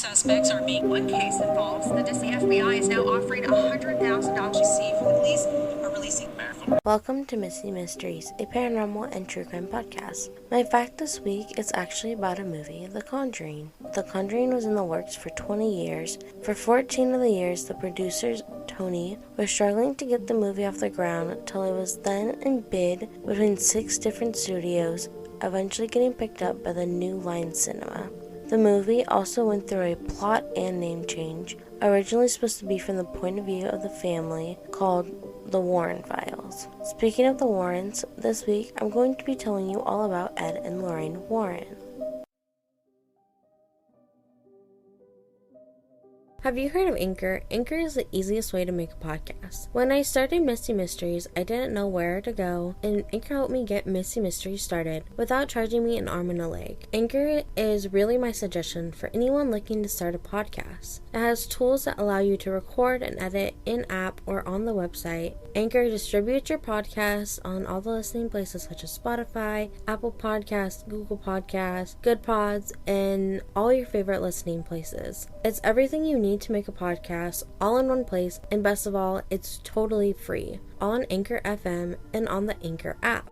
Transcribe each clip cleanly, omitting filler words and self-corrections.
suspects are being. One case involves the FBI is now offering $100,000 to see for the police are releasing. Welcome to Misty Mysteries, a paranormal and true crime podcast. My fact this week is actually about a movie, The Conjuring. The Conjuring was in the works for 20 years. For 14 of the years, the producer, Tony, was struggling to get the movie off the ground till it was then in bid between 6 different studios, eventually getting picked up by the New Line Cinema. The movie also went through a plot and name change, originally supposed to be from the point of view of the family, called The Warren Files. Speaking of the Warrens, this week I'm going to be telling you all about Ed and Lorraine Warren. Have you heard of Anchor? Anchor is the easiest way to make a podcast. When I started Misty Mysteries, I didn't know where to go, and Anchor helped me get Misty Mysteries started without charging me an arm and a leg. Anchor is really my suggestion for anyone looking to start a podcast. It has tools that allow you to record and edit in-app or on the website. Anchor distributes your podcasts on all the listening places such as Spotify, Apple Podcasts, Google Podcasts, Good Pods, and all your favorite listening places. It's everything you need to make a podcast all in one place, and best of all, it's totally free, all on Anchor FM and on the Anchor app.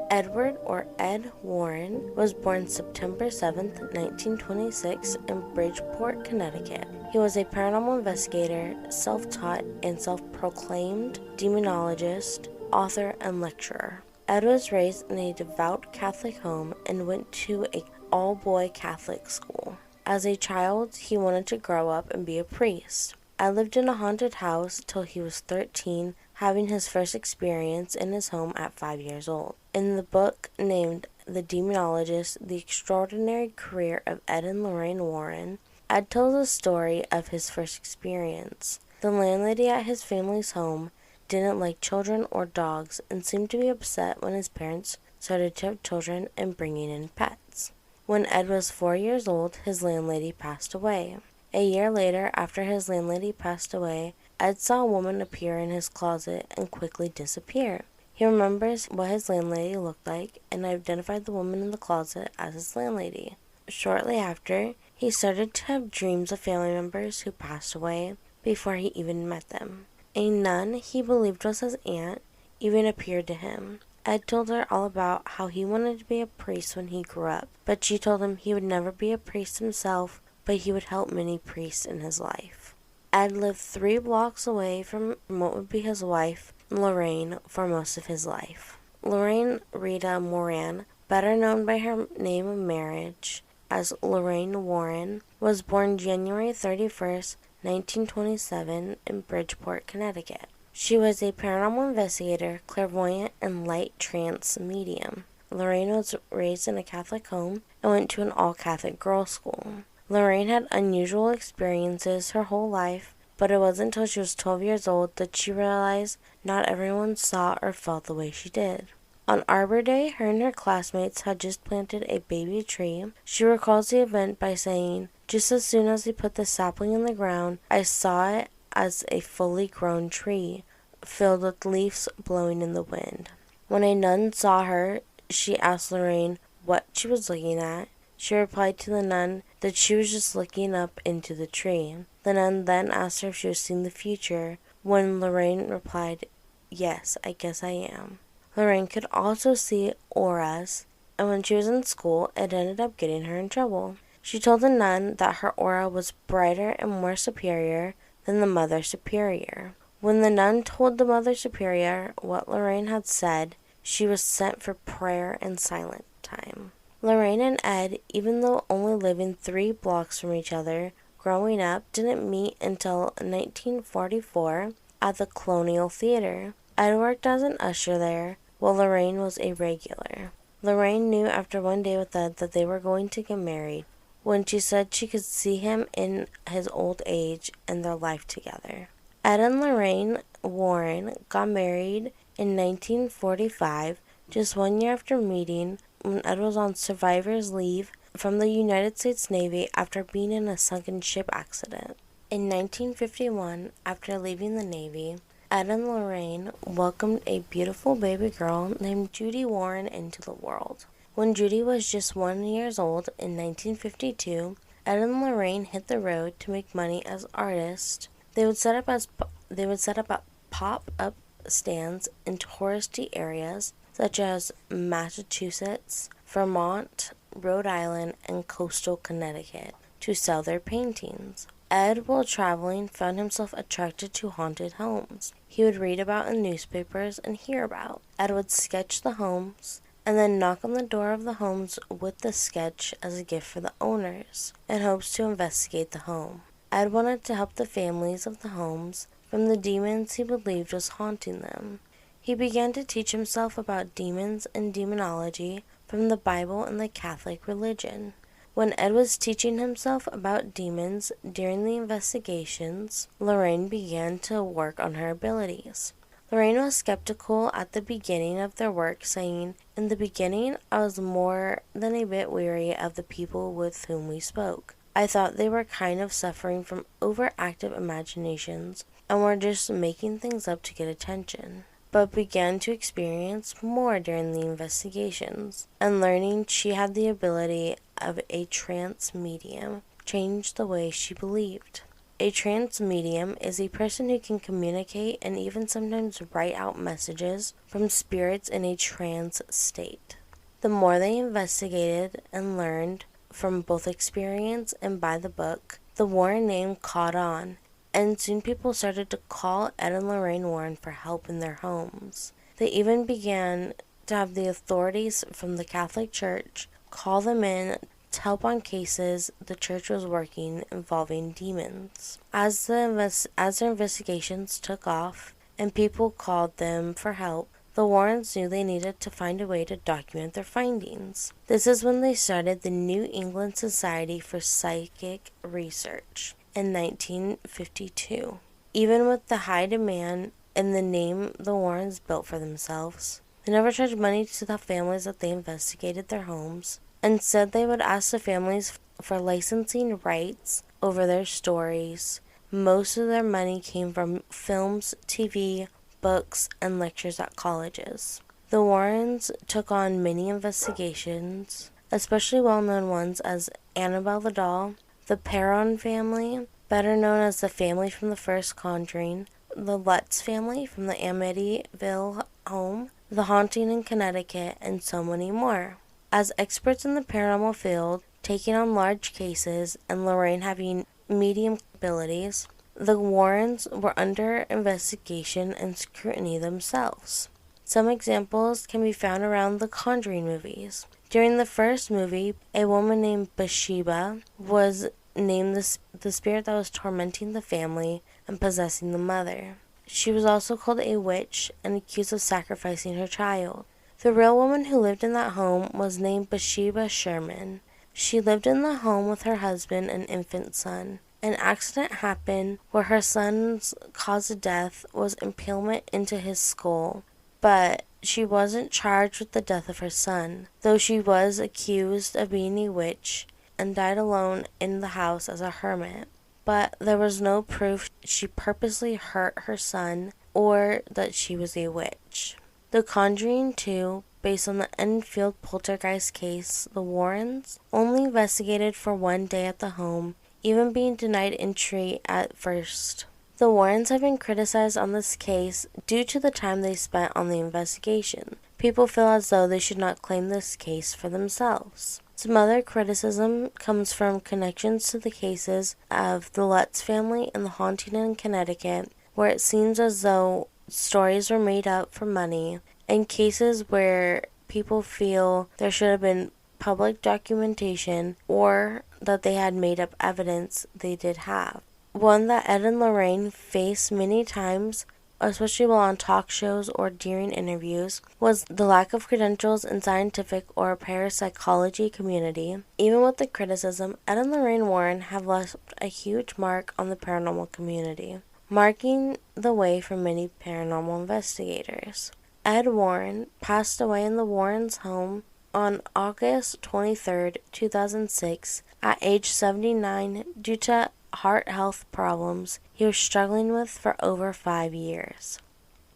Edward, or Ed Warren, was born September 7, 1926 in Bridgeport, Connecticut. He was a paranormal investigator, self-taught and self-proclaimed demonologist, author, and lecturer. Ed was raised in a devout Catholic home and went to an all-boy Catholic school. As a child, he wanted to grow up and be a priest. Ed lived in a haunted house till he was 13, having his first experience in his home at 5 years old. In the book named The Demonologist, The Extraordinary Career of Ed and Lorraine Warren, Ed tells the story of his first experience. The landlady at his family's home didn't like children or dogs and seemed to be upset when his parents started to have children and bringing in pets. When Ed was 4 years old, his landlady passed away. A year later, after his landlady passed away, Ed saw a woman appear in his closet and quickly disappear. He remembers what his landlady looked like and identified the woman in the closet as his landlady. Shortly after, he started to have dreams of family members who passed away before he even met them. A nun he believed was his aunt even appeared to him. Ed told her all about how he wanted to be a priest when he grew up, but she told him he would never be a priest himself, but he would help many priests in his life. Ed lived 3 blocks away from what would be his wife, Lorraine, for most of his life. Lorraine Rita Moran, better known by her name of marriage as Lorraine Warren, was born January 31st, 1927 in Bridgeport, Connecticut. She was a paranormal investigator, clairvoyant, and light trance medium. Lorraine was raised in a Catholic home and went to an all-Catholic girls' school. Lorraine had unusual experiences her whole life, but it wasn't until she was 12 years old that she realized not everyone saw or felt the way she did. On Arbor Day, her and her classmates had just planted a baby tree. She recalls the event by saying, "Just as soon as they put the sapling in the ground, I saw it as a fully grown tree, filled with leaves blowing in the wind." When a nun saw her, she asked Lorraine what she was looking at. She replied to the nun that she was just looking up into the tree. The nun then asked her if she was seeing the future, when Lorraine replied, "Yes, I guess I am." Lorraine could also see auras, and when she was in school, it ended up getting her in trouble. She told the nun that her aura was brighter and more superior than the Mother Superior. When the nun told the Mother Superior what Lorraine had said, she was sent for prayer and silent time. Lorraine and Ed, even though only living 3 blocks from each other, growing up, didn't meet until 1944 at the Colonial Theater. Ed worked as an usher there, while Lorraine was a regular. Lorraine knew after one day with Ed that they were going to get married, when she said she could see him in his old age and their life together. Ed and Lorraine Warren got married in 1945, just 1 year after meeting, when Ed was on survivor's leave from the United States Navy after being in a sunken ship accident. In 1951, after leaving the Navy, Ed and Lorraine welcomed a beautiful baby girl named Judy Warren into the world. When Judy was just 1 year old in 1952, Ed and Lorraine hit the road to make money as artists. They would set up pop-up stands in touristy areas such as Massachusetts, Vermont, Rhode Island, and coastal Connecticut to sell their paintings. Ed, while traveling, found himself attracted to haunted homes. He would read about in newspapers and hear about. Ed would sketch the homes and then knock on the door of the homes with the sketch as a gift for the owners, in hopes to investigate the home. Ed wanted to help the families of the homes from the demons he believed was haunting them. He began to teach himself about demons and demonology from the Bible and the Catholic religion. When Ed was teaching himself about demons during the investigations, Lorraine began to work on her abilities. Lorraine was skeptical at the beginning of their work, saying, "In the beginning, I was more than a bit weary of the people with whom we spoke. I thought they were kind of suffering from overactive imaginations and were just making things up to get attention," but began to experience more during the investigations, and learning she had the ability of a trance medium changed the way she believed. A trance medium is a person who can communicate and even sometimes write out messages from spirits in a trance state. The more they investigated and learned from both experience and by the book, the Warren name caught on, and soon people started to call Ed and Lorraine Warren for help in their homes. They even began to have the authorities from the Catholic Church call them in to help on cases the church was working involving demons. As their investigations took off and people called them for help, the Warrens knew they needed to find a way to document their findings. This is when they started the New England Society for Psychic Research in 1952. Even with the high demand and the name the Warrens built for themselves, they never charged money to the families that they investigated their homes. Instead, they would ask the families for licensing rights over their stories. Most of their money came from films, TV, books, and lectures at colleges. The Warrens took on many investigations, especially well-known ones as Annabelle the doll, the Perron family, better known as the family from the first Conjuring, the Lutz family from the Amityville home, the haunting in Connecticut, and so many more. As experts in the paranormal field, taking on large cases, and Lorraine having medium abilities, the Warrens were under investigation and scrutiny themselves. Some examples can be found around the Conjuring movies. During the first movie, a woman named Bathsheba was named the spirit that was tormenting the family and possessing the mother. She was also called a witch and accused of sacrificing her child. The real woman who lived in that home was named Bathsheba Sherman. She lived in the home with her husband and infant son. An accident happened where her son's cause of death was impalement into his skull, but she wasn't charged with the death of her son, though she was accused of being a witch and died alone in the house as a hermit. But there was no proof she purposely hurt her son or that she was a witch. The Conjuring 2, based on the Enfield poltergeist case, the Warrens only investigated for 1 day at the home, even being denied entry at first. The Warrens have been criticized on this case due to the time they spent on the investigation. People feel as though they should not claim this case for themselves. Some other criticism comes from connections to the cases of the Lutz family and the haunting in Connecticut, where it seems as though stories were made up for money, and cases where people feel there should have been public documentation or that they had made up evidence they did have. One that Ed and Lorraine faced many times, especially while on talk shows or during interviews, was the lack of credentials in scientific or parapsychology community. Even with the criticism, Ed and Lorraine Warren have left a huge mark on the paranormal community, marking the way for many paranormal investigators. Ed Warren passed away in the Warrens' home on August 23, 2006, at age 79 due to heart health problems he was struggling with for over 5 years.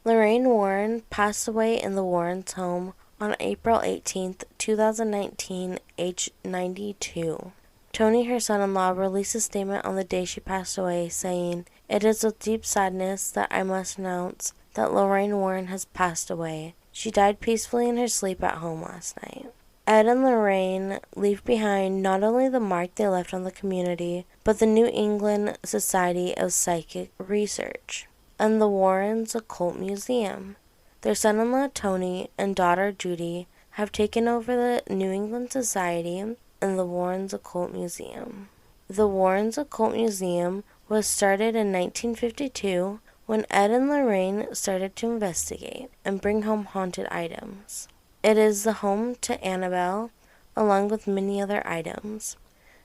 Lorraine Warren passed away in the Warrens' home on April 18, 2019, aged 92. Tony, her son-in-law, released a statement on the day she passed away, saying, "It is with deep sadness that I must announce that Lorraine Warren has passed away. She died peacefully in her sleep at home last night." Ed and Lorraine leave behind not only the mark they left on the community, but the New England Society of Psychic Research and the Warrens Occult Museum. Their son-in-law Tony and daughter Judy have taken over the New England Society and the Warrens Occult Museum. The Warrens Occult Museum was started in 1952 when Ed and Lorraine started to investigate and bring home haunted items. It is the home to Annabelle, along with many other items.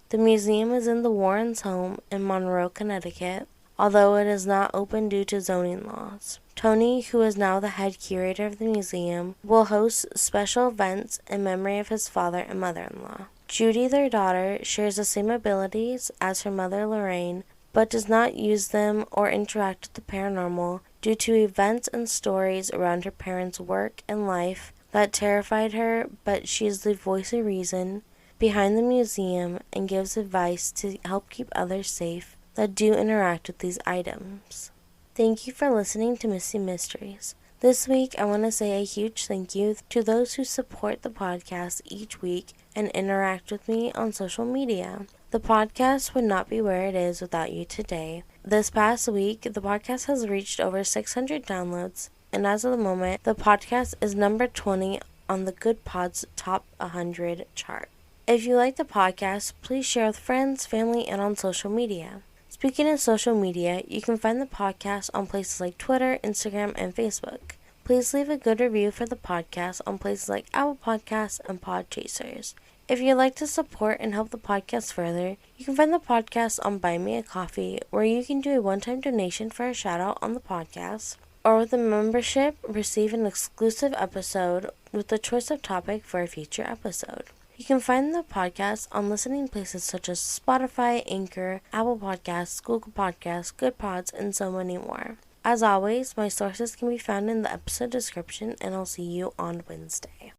The museum is in the Warrens' home in Monroe, Connecticut, although it is not open due to zoning laws. Tony, who is now the head curator of the museum, will host special events in memory of his father and mother-in-law. Judy, their daughter, shares the same abilities as her mother Lorraine, but does not use them or interact with the paranormal due to events and stories around her parents' work and life that terrified her, but she is the voice of reason behind the museum and gives advice to help keep others safe that do interact with these items. Thank you for listening to Misty Mysteries. This week, I want to say a huge thank you to those who support the podcast each week and interact with me on social media. The podcast would not be where it is without you today. This past week, the podcast has reached over 600 downloads, and as of the moment, the podcast is number 20 on the Good Pods Top 100 chart. If you like the podcast, please share with friends, family, and on social media. Speaking of social media, you can find the podcast on places like Twitter, Instagram, and Facebook. Please leave a good review for the podcast on places like Apple Podcasts and Podchasers. If you'd like to support and help the podcast further, you can find the podcast on Buy Me a Coffee, where you can do a one-time donation for a shout-out on the podcast, or with a membership, receive an exclusive episode with the choice of topic for a future episode. You can find the podcast on listening places such as Spotify, Anchor, Apple Podcasts, Google Podcasts, Good Pods, and so many more. As always, my sources can be found in the episode description, and I'll see you on Wednesday.